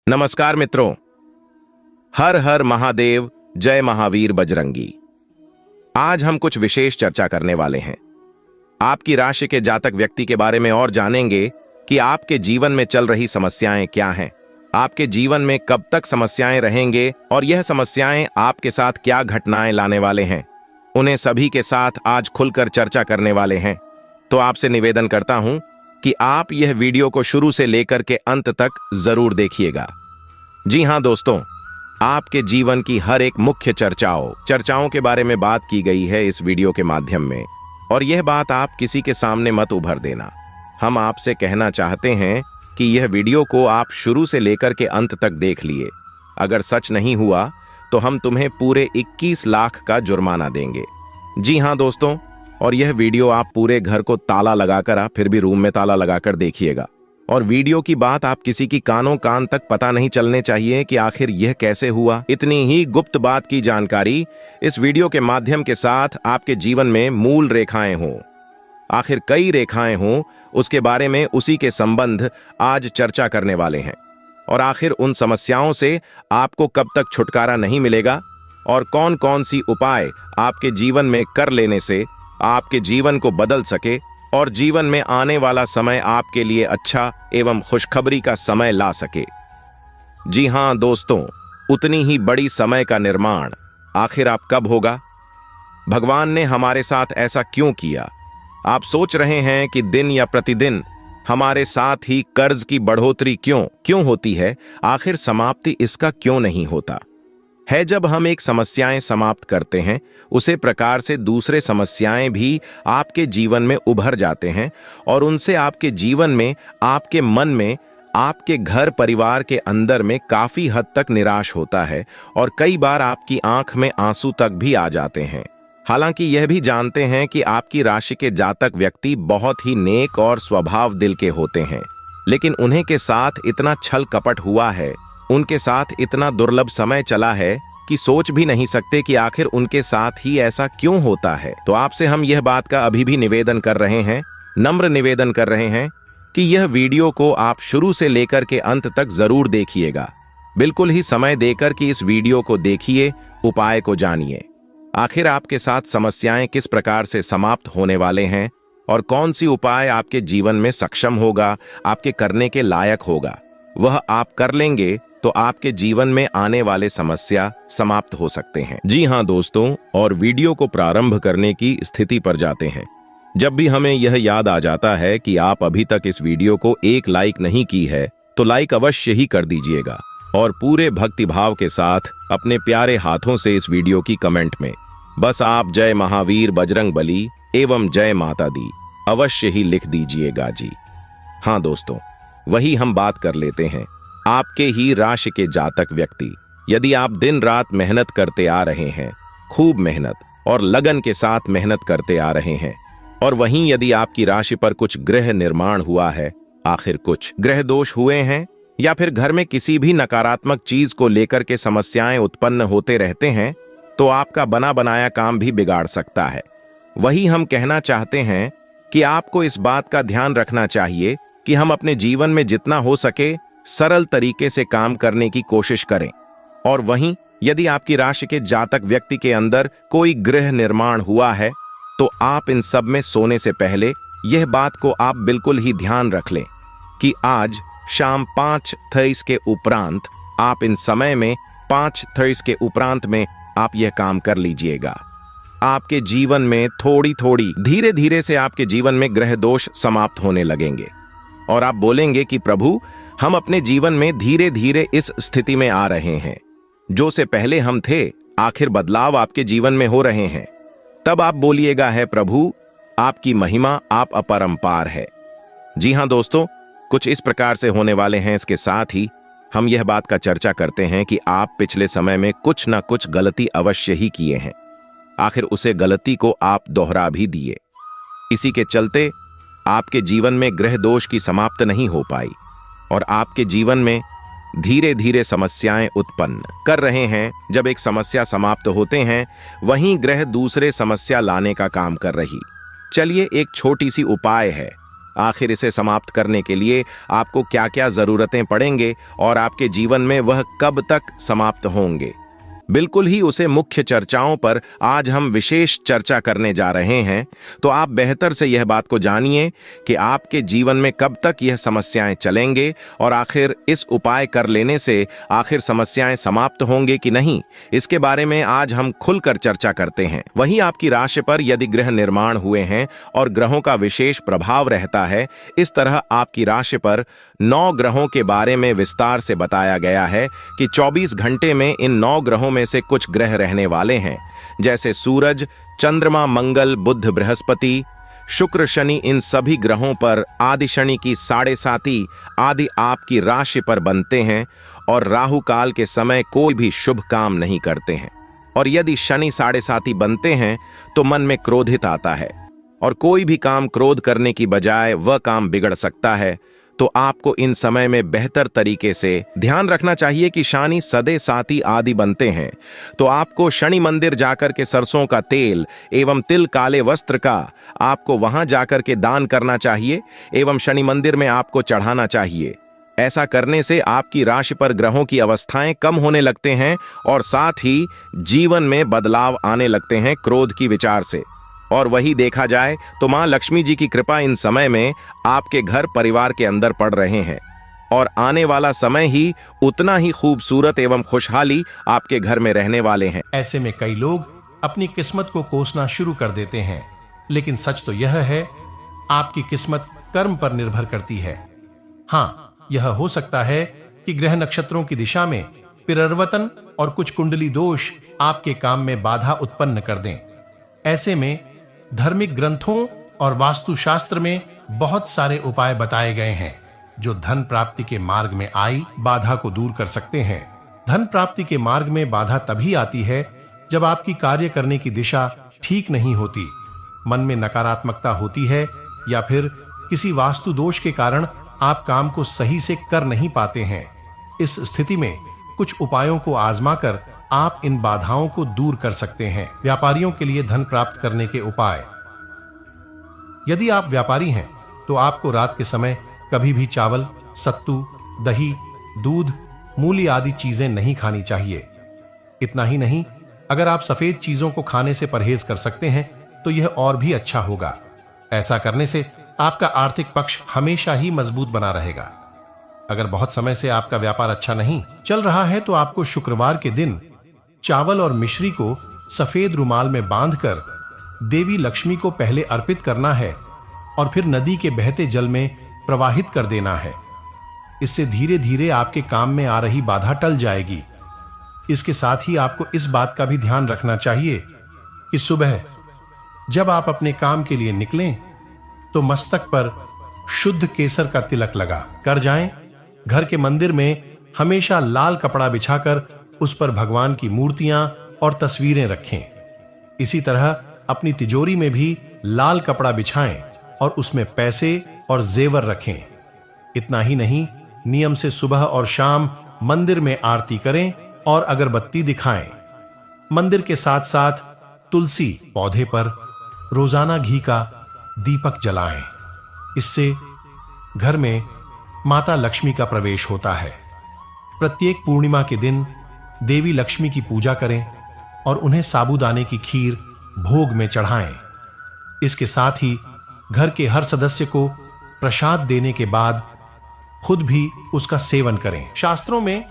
नमस्कार मित्रों। हर हर महादेव, जय महावीर बजरंगी। आज हम कुछ विशेष चर्चा करने वाले हैं। आपकी राशि के जातक व्यक्ति के बारे में और जानेंगे कि आपके जीवन में चल रही समस्याएं क्या हैं, आपके जीवन में कब तक समस्याएं रहेंगे और यह समस्याएं आपके साथ क्या घटनाएं लाने वाले हैं। उन्हें सभी के साथ आज खुलकर चर्चा करने वाले हैं। तो आपसे निवेदन करता हूं कि आप यह वीडियो को शुरू से लेकर के अंत तक जरूर देखिएगा। जी हां दोस्तों, आपके जीवन की हर एक मुख्य चर्चाओं के बारे में बात की गई है इस वीडियो के माध्यम में, और यह बात आप किसी के सामने मत उभर देना। हम आपसे कहना चाहते हैं कि यह वीडियो को आप शुरू से लेकर के अंत तक देख लिए। अगर सच नहीं हुआ तो हम तुम्हें पूरे 21 लाख का जुर्माना देंगे। जी हां दोस्तों, और यह वीडियो आप पूरे घर को ताला लगाकर, फिर भी रूम में ताला लगाकर देखिएगा। और वीडियो की बात आप किसी की कान तक पता नहीं चलने चाहिए कि आखिर यह कैसे हुआ। इतनी ही गुप्त बात की जानकारी इस वीडियो के माध्यम के साथ आपके जीवन में मूल रेखाएं हों, आखिर कई रेखाएं हों, उसके बारे में उसी के संबंध आज चर्चा करने वाले हैं। और आखिर उन समस्याओं से आपको कब तक छुटकारा नहीं मिलेगा और कौन कौन सी उपाय आपके जीवन में कर लेने से आपके जीवन को बदल सके और जीवन में आने वाला समय आपके लिए अच्छा एवं खुशखबरी का समय ला सके। जी हां दोस्तों, उतनी ही बड़ी समय का निर्माण आखिर आप कब होगा? भगवान ने हमारे साथ ऐसा क्यों किया? आप सोच रहे हैं कि दिन या प्रतिदिन हमारे साथ ही कर्ज की बढ़ोतरी क्यों होती है? आखिर समाप्ति इसका क्यों नहीं होता है? जब हम एक समस्याएं समाप्त करते हैं, उसे प्रकार से दूसरे समस्याएं भी आपके जीवन में उभर जाते हैं और उनसे आपके जीवन में, आपके मन में, आपके घर परिवार के अंदर में काफी हद तक निराश होता है और कई बार आपकी आंख में आंसू तक भी आ जाते हैं। हालांकि यह भी जानते हैं कि आपकी राशि के जातक व्यक्ति बहुत ही नेक और स्वभाव दिल के होते हैं, लेकिन उन्हें के साथ इतना छल कपट हुआ है, उनके साथ इतना दुर्लभ समय चला है कि सोच भी नहीं सकते कि आखिर उनके साथ ही ऐसा क्यों होता है। तो आपसे हम यह बात का अभी भी निवेदन कर रहे हैं, नम्र निवेदन कर रहे हैं कि यह वीडियो को आप शुरू से लेकर के अंत तक जरूर देखिएगा। बिल्कुल ही समय देकर कि इस वीडियो को देखिए, उपाय को जानिए। आखिर आपके साथ समस्याएं किस प्रकार से समाप्त होने वाले हैं और कौन सी उपाय आपके जीवन में सक्षम होगा, आपके करने के लायक होगा, वह आप कर लेंगे तो आपके जीवन में आने वाले समस्या समाप्त हो सकते हैं। जी हां दोस्तों, और वीडियो को प्रारंभ करने की स्थिति पर जाते हैं। जब भी हमें यह याद आ जाता है कि आप अभी तक इस वीडियो को एक लाइक नहीं की है, तो लाइक अवश्य ही कर दीजिएगा और पूरे भक्तिभाव के साथ अपने प्यारे हाथों से इस वीडियो की कमेंट में बस आप जय महावीर बजरंग बली एवं जय माता दी अवश्य ही लिख दीजिएगा। जी हां दोस्तों, वही हम बात कर लेते हैं। आपके ही राशि के जातक व्यक्ति, यदि आप दिन रात मेहनत करते आ रहे हैं, खूब मेहनत और लगन के साथ मेहनत करते आ रहे हैं, और वहीं यदि आपकी राशि पर कुछ गृह निर्माण हुआ है, आखिर कुछ ग्रह दोष हुए हैं, या फिर घर में किसी भी नकारात्मक चीज को लेकर के समस्याएं उत्पन्न होते रहते हैं, तो आपका बना बनाया काम भी बिगाड़ सकता है। वही हम कहना चाहते हैं कि आपको इस बात का ध्यान रखना चाहिए कि हम अपने जीवन में जितना हो सके सरल तरीके से काम करने की कोशिश करें। और वहीं यदि आपकी राशि के जातक व्यक्ति के अंदर कोई गृह निर्माण हुआ है, तो आप इन सब में सोने से पहले यह बात को आप बिल्कुल ही ध्यान रख लें कि आज शाम 5:30 के उपरांत, आप इन समय में 5:30 के उपरांत में आप यह काम कर लीजिएगा। आपके जीवन में थोड़ी थोड़ी धीरे धीरे से आपके जीवन में ग्रह दोष समाप्त होने लगेंगे और आप बोलेंगे कि प्रभु, हम अपने जीवन में धीरे धीरे इस स्थिति में आ रहे हैं जो से पहले हम थे। आखिर बदलाव आपके जीवन में हो रहे हैं। तब आप बोलिएगा, है प्रभु, आपकी महिमा, आप अपरंपार है। जी हां दोस्तों, कुछ इस प्रकार से होने वाले हैं। इसके साथ ही हम यह बात का चर्चा करते हैं कि आप पिछले समय में कुछ ना कुछ गलती अवश्य ही किए हैं। आखिर उसे गलती को आप दोहरा भी दिए। इसी के चलते आपके जीवन में ग्रह दोष की समाप्त नहीं हो पाई और आपके जीवन में धीरे धीरे समस्याएं उत्पन्न कर रहे हैं। जब एक समस्या समाप्त होते हैं, वहीं ग्रह दूसरे समस्या लाने का काम कर रही। चलिए, एक छोटी सी उपाय है, आखिर इसे समाप्त करने के लिए आपको क्या क्या जरूरतें पड़ेंगे और आपके जीवन में वह कब तक समाप्त होंगे, बिल्कुल ही उसे मुख्य चर्चाओं पर आज हम विशेष चर्चा करने जा रहे हैं। तो आप बेहतर से यह बात को जानिए कि आपके जीवन में कब तक यह समस्याएं चलेंगे और आखिर इस उपाय कर लेने से आखिर समस्याएं समाप्त होंगे कि नहीं, इसके बारे में आज हम खुलकर चर्चा करते हैं। वहीं आपकी राशि पर यदि ग्रह निर्माण हुए हैं और ग्रहों का विशेष प्रभाव रहता है, इस तरह आपकी राशि पर 9 ग्रहों के बारे में विस्तार से बताया गया है कि 24 घंटे में इन 9 ग्रहों में से कुछ ग्रह रहने वाले हैं, जैसे सूरज, चंद्रमा, मंगल, बुध, बृहस्पति, शुक्र, शनि। इन सभी ग्रहों पर आदि शनि की 7.5 आदि आपकी राशि पर बनते हैं और राहु काल के समय कोई भी शुभ काम नहीं करते हैं। और यदि शनि 7.5 बनते हैं तो मन में क्रोधित आता है और कोई भी काम क्रोध करने की बजाय वह काम बिगड़ सकता है। तो आपको इन समय में बेहतर तरीके से ध्यान रखना चाहिए कि शनि 7.5 आदि बनते हैं तो आपको शनि मंदिर जाकर के सरसों का तेल एवं तिल काले वस्त्र का आपको वहां जाकर के दान करना चाहिए एवं शनि मंदिर में आपको चढ़ाना चाहिए। ऐसा करने से आपकी राशि पर ग्रहों की अवस्थाएं कम होने लगते हैं और साथ ही जीवन में बदलाव आने लगते हैं क्रोध की विचार से। और वही देखा जाए तो मां लक्ष्मी जी की कृपा इन समय में आपके घर परिवार के अंदर पड़ रहे हैं और आने वाला समय ही उतना ही खूबसूरत एवं खुशहाली आपके घर में रहने वाले हैं। ऐसे में कई लोग अपनी किस्मत को कोसना शुरू कर देते हैं, लेकिन सच तो यह है आपकी किस्मत कर्म पर निर्भर करती है। हाँ, यह हो सकता है कि ग्रह नक्षत्रों की दिशा में परिवर्तन और कुछ कुंडली दोष आपके काम में बाधा उत्पन्न कर दें। ऐसे में धार्मिक ग्रंथों और वास्तुशास्त्र में बहुत सारे उपाय बताए गए हैं जो धन प्राप्ति के मार्ग में आई बाधा को दूर कर सकते हैं। धन प्राप्ति के मार्ग में बाधा तभी आती है जब आपकी कार्य करने की दिशा ठीक नहीं होती, मन में नकारात्मकता होती है या फिर किसी वास्तु दोष के कारण आप काम को सही से कर नहीं पाते हैं। इस स्थिति में कुछ उपायों को आजमाकर आप इन बाधाओं को दूर कर सकते हैं। व्यापारियों के लिए धन प्राप्त करने के उपाय। यदि आप व्यापारी हैं तो आपको रात के समय कभी भी चावल, सत्तू, दही, दूध, मूली आदि चीजें नहीं खानी चाहिए। इतना ही नहीं, अगर आप सफेद चीजों को खाने से परहेज कर सकते हैं तो यह और भी अच्छा होगा। ऐसा करने से आपका आर्थिक पक्ष हमेशा ही मजबूत बना रहेगा। अगर बहुत समय से आपका व्यापार अच्छा नहीं चल रहा है तो आपको शुक्रवार के दिन चावल और मिश्री को सफेद रुमाल में बांधकर देवी लक्ष्मी को पहले अर्पित करना है और फिर नदी के बहते जल में प्रवाहित कर देना है। इससे धीरे धीरे आपके काम में आ रही बाधा टल जाएगी। इसके साथ ही आपको इस बात का भी ध्यान रखना चाहिए कि सुबह जब आप अपने काम के लिए निकलें तो मस्तक पर शुद्ध केसर का तिलक लगा कर जाएं। घर के मंदिर में हमेशा लाल कपड़ा बिछाकर उस पर भगवान की मूर्तियां और तस्वीरें रखें। इसी तरह अपनी तिजोरी में भी लाल कपड़ा बिछाएं और उसमें पैसे और जेवर रखें। इतना ही नहीं, नियम से सुबह और शाम मंदिर में आरती करें और अगरबत्ती दिखाएं। मंदिर के साथ साथ तुलसी पौधे पर रोजाना घी का दीपक जलाएं। इससे घर में माता लक्ष्मी का प्रवेश होता है। प्रत्येक पूर्णिमा के दिन देवी लक्ष्मी की पूजा करें और उन्हें साबूदाने की खीर भोग में चढ़ाएं। इसके साथ ही घर के हर सदस्य को प्रसाद देने के बाद खुद भी उसका सेवन करें। शास्त्रों में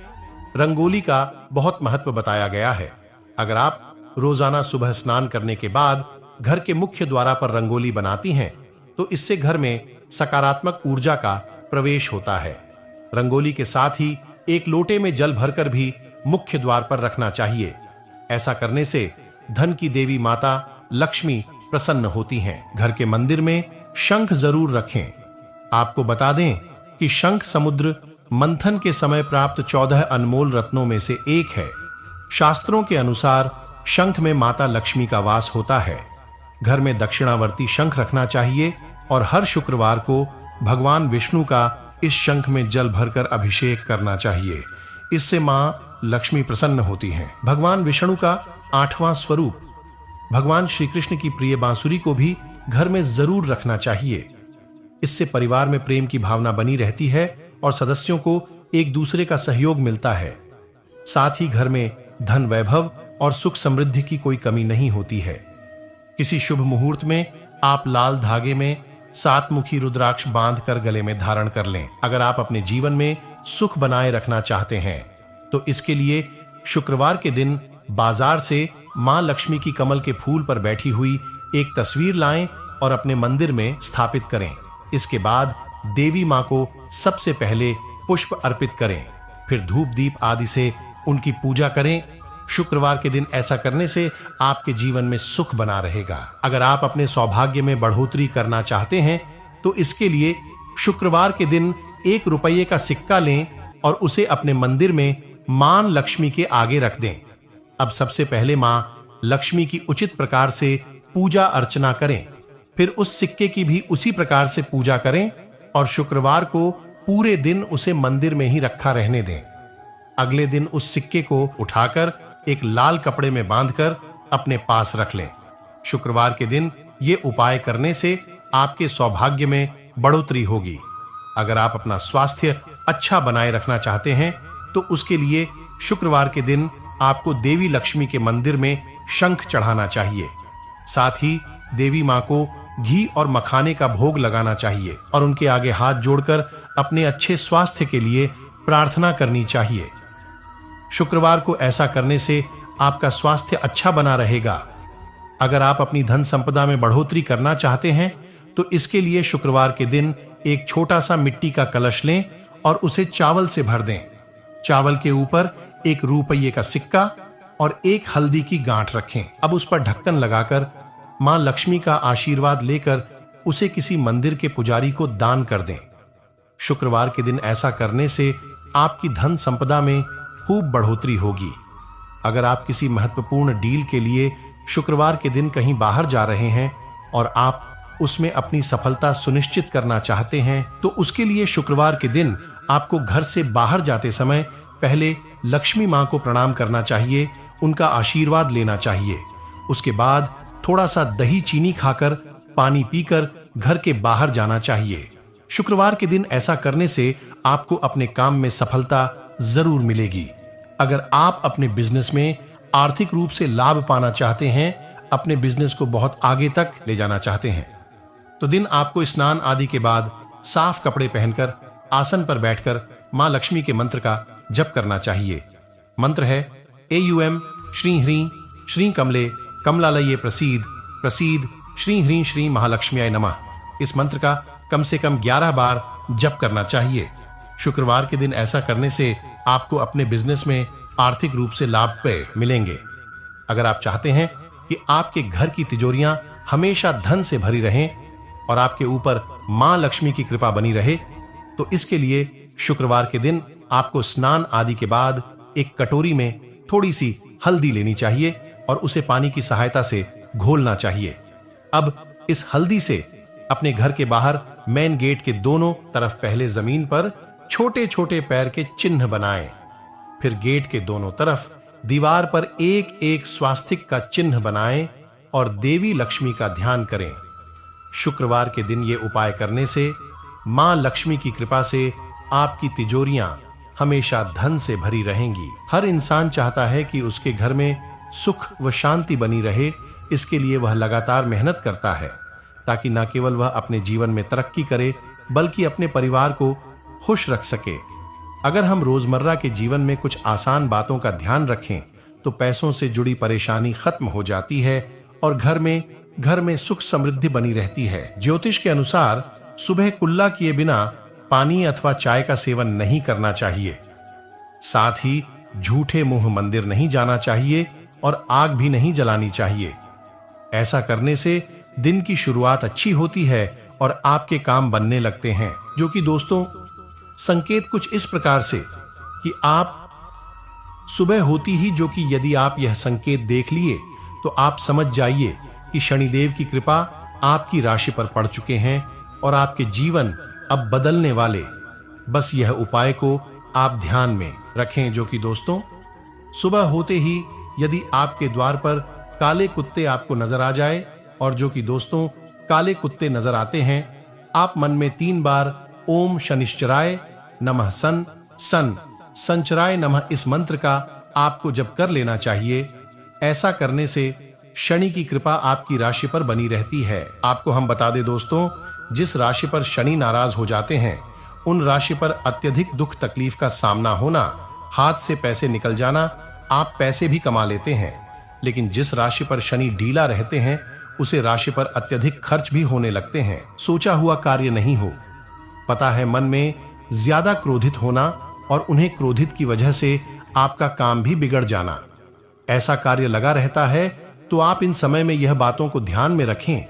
रंगोली का बहुत महत्व बताया गया है। अगर आप रोजाना सुबह स्नान करने के बाद घर के मुख्य द्वार पर रंगोली बनाती हैं तो इससे घर में सकारात्मक ऊर्जा का प्रवेश होता है। रंगोली के साथ ही एक लोटे में जल भरकर भी मुख्य द्वार पर रखना चाहिए। ऐसा करने से धन की देवी माता लक्ष्मी प्रसन्न होती हैं। घर के मंदिर में शंख जरूर रखें। आपको बता दें कि शंख समुद्र मंथन के समय प्राप्त 14 अनमोल रत्नों में से एक है। शास्त्रों के अनुसार शंख में माता लक्ष्मी का वास होता है। घर में दक्षिणावर्ती शंख रखना चाहिए और हर शुक्रवार को भगवान विष्णु का इस शंख में जल भरकर अभिषेक करना चाहिए। इससे मां लक्ष्मी प्रसन्न होती हैं। भगवान विष्णु का 8वां स्वरूप भगवान श्री कृष्ण की प्रिय बांसुरी को भी घर में जरूर रखना चाहिए। इससे परिवार में प्रेम की भावना बनी रहती है और सदस्यों को एक दूसरे का सहयोग मिलता है। साथ ही घर में धन वैभव और सुख समृद्धि की कोई कमी नहीं होती है। किसी शुभ मुहूर्त में आप लाल धागे में 7 मुखी रुद्राक्ष बांधकर गले में धारण कर लें। अगर आप अपने जीवन में सुख बनाए रखना चाहते हैं तो इसके लिए शुक्रवार के दिन बाजार से मां लक्ष्मी की कमल के फूल पर बैठी हुई एक तस्वीर लाएं और अपने मंदिर में स्थापित करें। इसके बाद देवी मां को सबसे पहले पुष्प अर्पित करें, फिर धूप दीप आदि से उनकी पूजा करें। शुक्रवार के दिन ऐसा करने से आपके जीवन में सुख बना रहेगा। अगर आप अपने सौभाग्य में बढ़ोतरी करना चाहते हैं तो इसके लिए शुक्रवार के दिन 1 रुपये का सिक्का लें और उसे अपने मंदिर में मां लक्ष्मी के आगे रख दें। अब सबसे पहले मां लक्ष्मी की उचित प्रकार से पूजा अर्चना करें, फिर उस सिक्के की भी उसी प्रकार से पूजा करें और शुक्रवार को पूरे दिन उसे मंदिर में ही रखा रहने दें। अगले दिन उस सिक्के को उठाकर एक लाल कपड़े में बांधकर अपने पास रख लें। शुक्रवार के दिन ये उपाय करने से आपके सौभाग्य में बढ़ोतरी होगी। अगर आप अपना स्वास्थ्य अच्छा बनाए रखना चाहते हैं तो उसके लिए शुक्रवार के दिन आपको देवी लक्ष्मी के मंदिर में शंख चढ़ाना चाहिए। साथ ही देवी मां को घी और मखाने का भोग लगाना चाहिए और उनके आगे हाथ जोड़कर अपने अच्छे स्वास्थ्य के लिए प्रार्थना करनी चाहिए। शुक्रवार को ऐसा करने से आपका स्वास्थ्य अच्छा बना रहेगा। अगर आप अपनी धन संपदा में बढ़ोतरी करना चाहते हैं तो इसके लिए शुक्रवार के दिन एक छोटा सा मिट्टी का कलश लें और उसे चावल से भर दें। चावल के ऊपर 1 रुपये का सिक्का और 1 हल्दी की गांठ रखें। अब उस पर ढक्कन लगाकर मां लक्ष्मी का आशीर्वाद लेकर उसे किसी मंदिर के पुजारी को दान कर दें। शुक्रवार के दिन ऐसा करने से आपकी धन संपदा में खूब बढ़ोतरी होगी। अगर आप किसी महत्वपूर्ण डील के लिए शुक्रवार के दिन कहीं बाहर जा रहे हैं और आप उसमें अपनी सफलता सुनिश्चित करना चाहते हैं तो उसके लिए शुक्रवार के दिन आपको घर से बाहर जाते समय पहले लक्ष्मी मां को प्रणाम करना चाहिए, उनका आशीर्वाद लेना चाहिए। उसके बाद थोड़ा सा दही चीनी खाकर पानी पीकर घर के बाहर जाना चाहिए। शुक्रवार के दिन ऐसा करने से आपको अपने काम में सफलता जरूर मिलेगी। अगर आप अपने बिजनेस में आर्थिक रूप से लाभ पाना चाहते हैं, अपने बिजनेस को बहुत आगे तक ले जाना चाहते हैं, तो दिन आपको स्नान आदि के बाद साफ कपड़े पहनकर आसन पर बैठकर मां लक्ष्मी के मंत्र का जप करना चाहिए। मंत्र है एयूएम श्री ह्रीं श्री कमले कमलालये प्रसीद प्रसीद श्री ह्रीं श्री महालक्ष्म्याय नमः। इस मंत्र का कम से कम 11 बार जप करना चाहिए। शुक्रवार के दिन ऐसा करने से आपको अपने बिजनेस में आर्थिक रूप से लाभ मिलेंगे। अगर आप चाहते हैं कि आपके घर की तिजोरियां हमेशा धन से भरी रहें और आपके ऊपर मां लक्ष्मी की कृपा बनी रहे तो इसके लिए शुक्रवार के दिन आपको स्नान आदि के बाद एक कटोरी में थोड़ी सी हल्दी लेनी चाहिए और उसे पानी की सहायता से घोलना चाहिए। अब इस हल्दी से अपने घर के बाहर मेन गेट के दोनों तरफ पहले जमीन पर छोटे छोटे पैर के चिन्ह बनाएं, फिर गेट के दोनों तरफ दीवार पर एक एक स्वास्तिक का चिन्ह बनाएं और देवी लक्ष्मी का ध्यान करें। शुक्रवार के दिन ये उपाय करने से मां लक्ष्मी की कृपा से आपकी तिजोरियां हमेशा धन से भरी रहेंगी। हर इंसान चाहता है कि उसके घर में सुख व शांति बनी रहे, इसके लिए वह लगातार मेहनत करता है ताकि न केवल वह अपने जीवन में तरक्की करे बल्कि अपने परिवार को खुश रख सके। अगर हम रोजमर्रा के जीवन में कुछ आसान बातों का ध्यान रखें तो पैसों से जुड़ी परेशानी खत्म हो जाती है और घर में सुख समृद्धि बनी रहती है। ज्योतिष के अनुसार सुबह कुल्ला किए बिना पानी अथवा चाय का सेवन नहीं करना चाहिए। साथ ही झूठे मुंह मंदिर नहीं जाना चाहिए और आग भी नहीं जलानी चाहिए। ऐसा करने से दिन की शुरुआत अच्छी होती है और आपके काम बनने लगते हैं। जो कि दोस्तों संकेत कुछ इस प्रकार से कि आप सुबह होती ही जो कि यदि आप यह संकेत देख लिए तो आप समझ जाइए कि शनिदेव की कृपा आपकी राशि पर पड़ चुके हैं और आपके जीवन अब बदलने वाले। बस यह उपाय को आप ध्यान में रखें। जो कि दोस्तों सुबह होते ही यदि आपके द्वार पर काले कुत्ते आपको नजर आ जाए और जो कि दोस्तों काले कुत्ते नजर आते हैं, आप मन में 3 बार ओम शनिश्चराय नमः सन संचराय नमः इस मंत्र का आपको जप कर लेना चाहिए। ऐसा करने से शनि की कृपा आपकी राशि पर बनी रहती है। आपको हम बता दें दोस्तों, जिस राशि पर शनि नाराज हो जाते हैं उन राशि पर अत्यधिक दुख तकलीफ का सामना होना, हाथ से पैसे निकल जाना, आप पैसे भी कमा लेते हैं। लेकिन जिस राशि पर शनि ढीला रहते हैं उसे राशि पर अत्यधिक खर्च भी होने लगते हैं, सोचा हुआ कार्य नहीं हो पता है, मन में ज्यादा क्रोधित होना और उन्हें क्रोधित की वजह से आपका काम भी बिगड़ जाना, ऐसा कार्य लगा रहता है। तो आप इन समय में यह बातों को ध्यान में रखें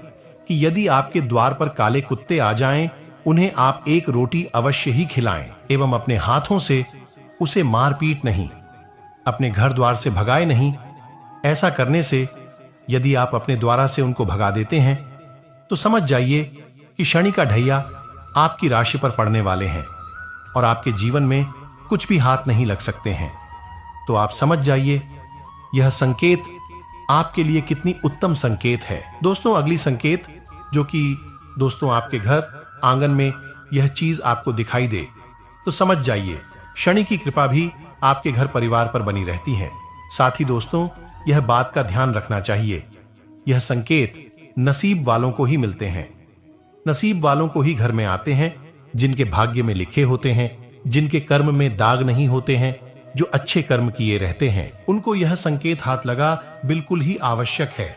कि यदि आपके द्वार पर काले कुत्ते आ जाएं, उन्हें आप एक रोटी अवश्य ही खिलाएं एवं अपने हाथों से उसे मारपीट नहीं, अपने घर द्वार से भगाए नहीं। ऐसा करने से यदि आप अपने द्वारा से उनको भगा देते हैं तो समझ जाइए कि शनि का ढैया आपकी राशि पर पड़ने वाले हैं और आपके जीवन में कुछ भी हाथ नहीं लग सकते हैं। तो आप समझ जाइए यह संकेत आपके लिए कितनी उत्तम संकेत है। दोस्तों, अगली संकेत जो कि दोस्तों आपके घर आंगन में यह चीज आपको दिखाई दे तो समझ जाइए शनि की कृपा भी आपके घर परिवार पर बनी रहती है। साथ ही दोस्तों, यह बात का ध्यान रखना चाहिए, यह संकेत नसीब वालों को ही मिलते हैं, नसीब वालों को ही घर में आते हैं, जिनके भाग्य में लिखे होते हैं, जिनके कर्म में दाग नहीं होते हैं, जो अच्छे कर्म किए रहते हैं, उनको यह संकेत हाथ लगा बिल्कुल ही आवश्यक है।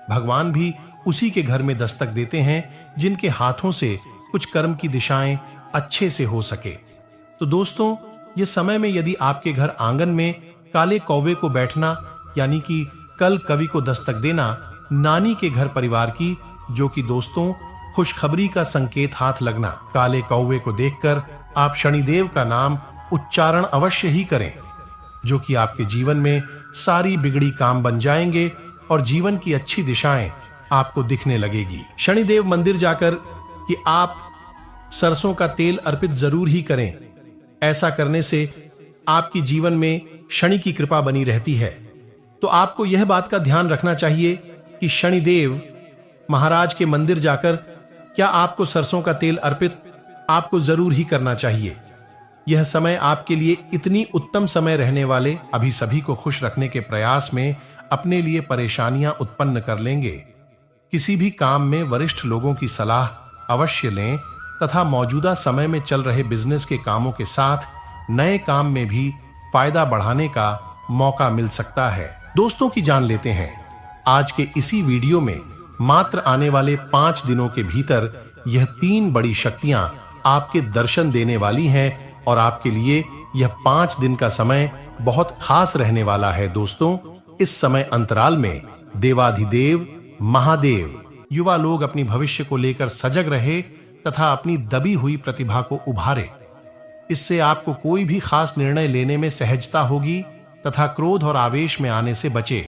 भगवान भी उसी के घर में दस्तक देते हैं जिनके हाथों से कुछ कर्म की दिशाएं अच्छे से हो सके। तो दोस्तों, ये समय में यदि आपके घर आंगन में काले कौवे को बैठना, यानी कि कल कवि को दस्तक देना, नानी के घर परिवार की, जो कि दोस्तों खुशखबरी का संकेत हाथ लगना, काले कौवे को देखकर आप शनिदेव का नाम उच्चारण अवश्य ही करें, जो कि आपके जीवन में सारी बिगड़ी काम बन जाएंगे और जीवन की अच्छी दिशाएं आपको दिखने लगेगी। शनिदेव मंदिर जाकर कि आप सरसों का तेल अर्पित जरूर ही करें। ऐसा करने से आपकी जीवन में शनि की कृपा बनी रहती है। तो आपको यह बात का ध्यान रखना चाहिए कि शनिदेव महाराज के मंदिर जाकर क्या आपको सरसों का तेल अर्पित आपको जरूर ही करना चाहिए। यह समय आपके लिए इतनी उत्तम समय रहने वाले, अभी सभी को खुश रखने के प्रयास में अपने लिए परेशानियां उत्पन्न कर लेंगे। किसी भी काम में वरिष्ठ लोगों की सलाह अवश्य लें तथा मौजूदा समय में चल रहे बिजनेस के कामों के साथ नए काम में भी फायदा बढ़ाने का मौका मिल सकता है। दोस्तों की जान लेते हैं आज के इसी वीडियो में मात्र आने वाले 5 दिनों के भीतर यह 3 बड़ी शक्तियां आपके दर्शन देने वाली हैं और आपके लिए यह 5 दिन का समय बहुत खास रहने वाला है। दोस्तों, इस समय अंतराल में देवाधिदेव महादेव, युवा लोग अपनी भविष्य को लेकर सजग रहे तथा अपनी दबी हुई प्रतिभा को उभारे। इससे आपको कोई भी खास निर्णय लेने में सहजता होगी तथा क्रोध और आवेश में आने से बचे।